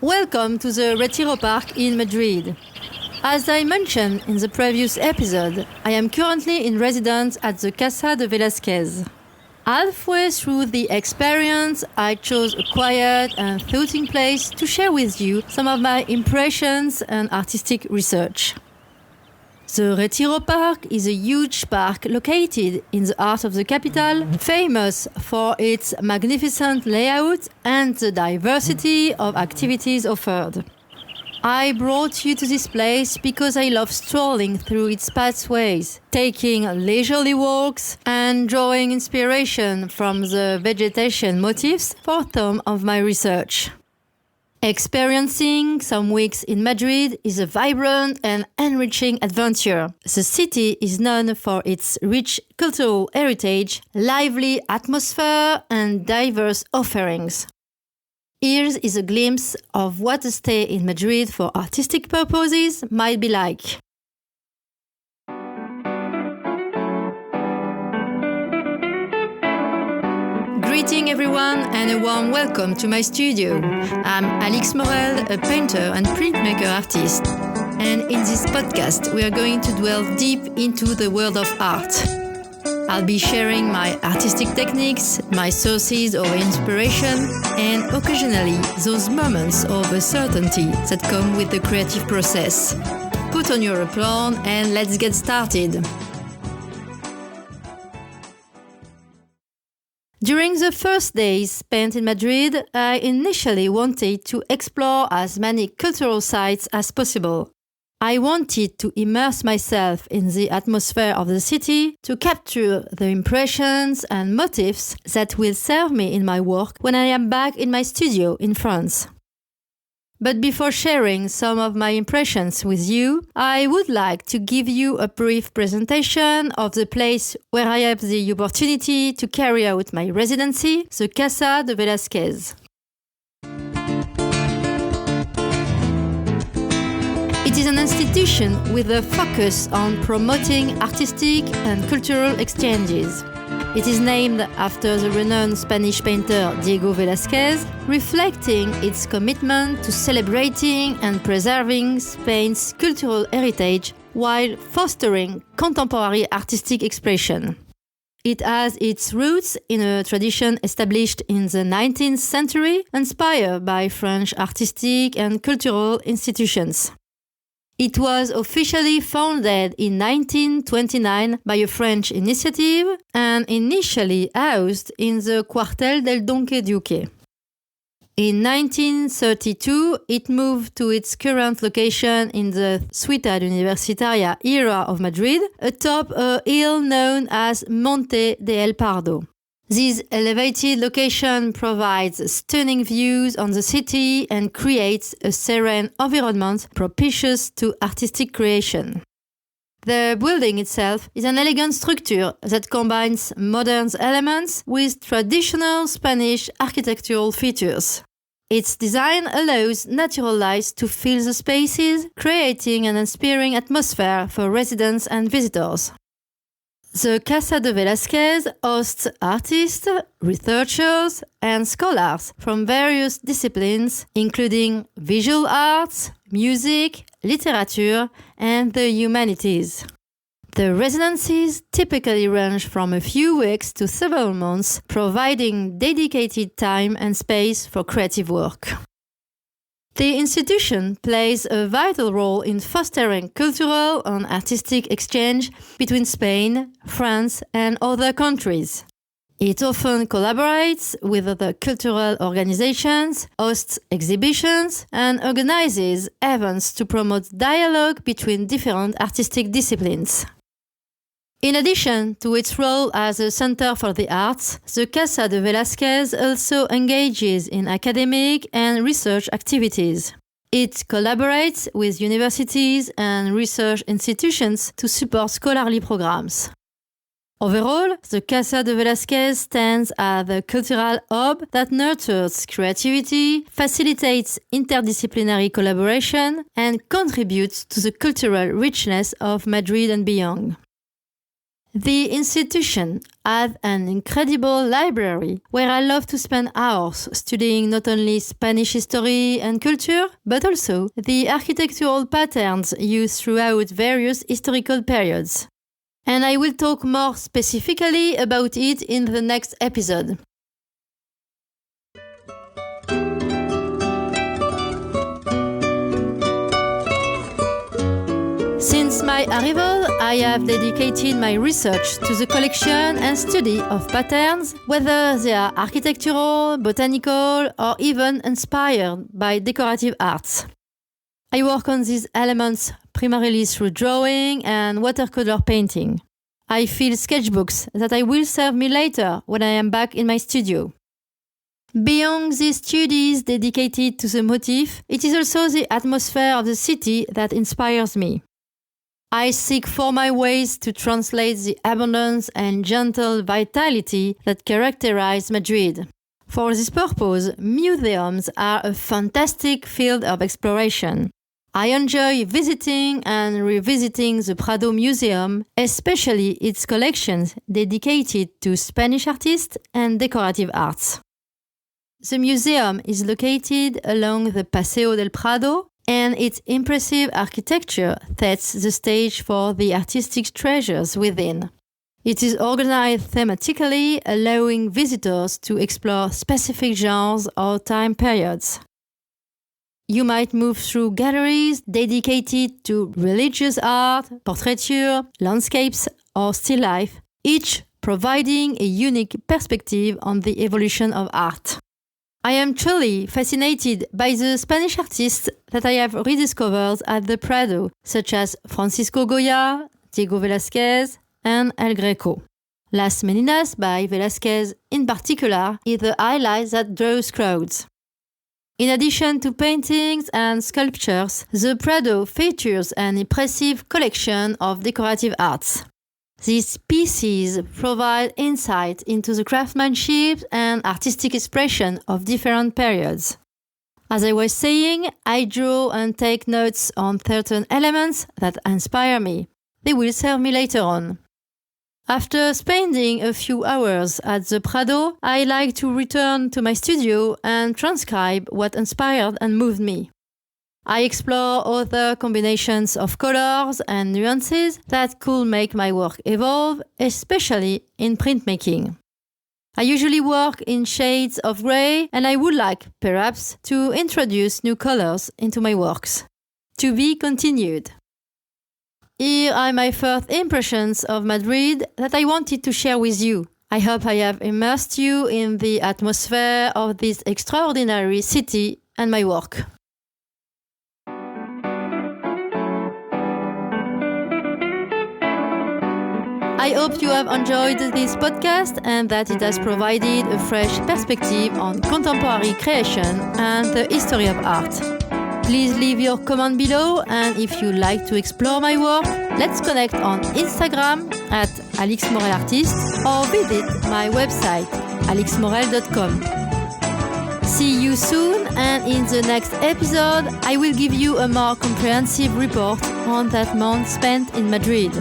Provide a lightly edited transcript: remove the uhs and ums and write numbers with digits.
Welcome to the Retiro Park in Madrid. As I mentioned in the previous episode, I am currently in residence at the Casa de Velázquez. Halfway through the experience, I chose a quiet and thoughtful place to share with you some of my impressions and artistic research. The Retiro Park is a huge park located in the heart of the capital, famous for its magnificent layout and the diversity of activities offered. I brought you to this place because I love strolling through its pathways, taking leisurely walks and drawing inspiration from the vegetation motifs for some of my research. Experiencing some weeks in Madrid is a vibrant and enriching adventure. The city is known for its rich cultural heritage, lively atmosphere, and diverse offerings. Here is a glimpse of what a stay in Madrid for artistic purposes might be like. Greeting everyone and a warm welcome to my studio. I'm Alix Morel, a painter and printmaker artist. And in this podcast, we are going to delve deep into the world of art. I'll be sharing my artistic techniques, my sources of inspiration, and occasionally those moments of uncertainty that come with the creative process. Put on your apron and let's get started. During the first days spent in Madrid, I initially wanted to explore as many cultural sites as possible. I wanted to immerse myself in the atmosphere of the city to capture the impressions and motifs that will serve me in my work when I am back in my studio in France. But before sharing some of my impressions with you, I would like to give you a brief presentation of the place where I have the opportunity to carry out my residency, the Casa de Velázquez. It is an institution with a focus on promoting artistic and cultural exchanges. It is named after the renowned Spanish painter Diego Velázquez, reflecting its commitment to celebrating and preserving Spain's cultural heritage while fostering contemporary artistic expression. It has its roots in a tradition established in the 19th century, inspired by French artistic and cultural institutions. It was officially founded in 1929 by a French initiative and initially housed in the Cuartel del Donque Duque. In 1932, it moved to its current location in the Ciudad Universitaria era of Madrid, atop a hill known as Monte de El Pardo. This elevated location provides stunning views on the city and creates a serene environment propitious to artistic creation. The building itself is an elegant structure that combines modern elements with traditional Spanish architectural features. Its design allows natural light to fill the spaces, creating an inspiring atmosphere for residents and visitors. The Casa de Velázquez hosts artists, researchers, and scholars from various disciplines, including visual arts, music, literature, and the humanities. The residencies typically range from a few weeks to several months, providing dedicated time and space for creative work. The institution plays a vital role in fostering cultural and artistic exchange between Spain, France, and other countries. It often collaborates with other cultural organizations, hosts exhibitions, and organizes events to promote dialogue between different artistic disciplines. In addition to its role as a center for the arts, the Casa de Velázquez also engages in academic and research activities. It collaborates with universities and research institutions to support scholarly programs. Overall, the Casa de Velázquez stands as the cultural hub that nurtures creativity, facilitates interdisciplinary collaboration, and contributes to the cultural richness of Madrid and beyond. The institution has an incredible library where I love to spend hours studying not only Spanish history and culture, but also the architectural patterns used throughout various historical periods. And I will talk more specifically about it in the next episode. Since my arrival, I have dedicated my research to the collection and study of patterns, whether they are architectural, botanical, or even inspired by decorative arts. I work on these elements primarily through drawing and watercolor painting. I fill sketchbooks that I will serve me later when I am back in my studio. Beyond these studies dedicated to the motif, it is also the atmosphere of the city that inspires me. I seek for my ways to translate the abundance and gentle vitality that characterize Madrid. For this purpose, museums are a fantastic field of exploration. I enjoy visiting and revisiting the Prado Museum, especially its collections dedicated to Spanish artists and decorative arts. The museum is located along the Paseo del Prado, and its impressive architecture sets the stage for the artistic treasures within. It is organized thematically, allowing visitors to explore specific genres or time periods. You might move through galleries dedicated to religious art, portraiture, landscapes, or still life, each providing a unique perspective on the evolution of art. I am truly fascinated by the Spanish artists that I have rediscovered at the Prado, such as Francisco Goya, Diego Velázquez, and El Greco. Las Meninas by Velázquez, in particular, is the highlight that draws crowds. In addition to paintings and sculptures, the Prado features an impressive collection of decorative arts. These pieces provide insight into the craftsmanship and artistic expression of different periods. As I was saying, I draw and take notes on certain elements that inspire me. They will serve me later on. After spending a few hours at the Prado, I like to return to my studio and transcribe what inspired and moved me. I explore other combinations of colors and nuances that could make my work evolve, especially in printmaking. I usually work in shades of grey, and I would like, perhaps, to introduce new colors into my works. To be continued. Here are my first impressions of Madrid that I wanted to share with you. I hope I have immersed you in the atmosphere of this extraordinary city and my work. I hope you have enjoyed this podcast and that it has provided a fresh perspective on contemporary creation and the history of art. Please leave your comment below, and if you like to explore my work, let's connect on Instagram at alixmorelartiste or visit my website alixmorel.com. See you soon, and in the next episode, I will give you a more comprehensive report on that month spent in Madrid.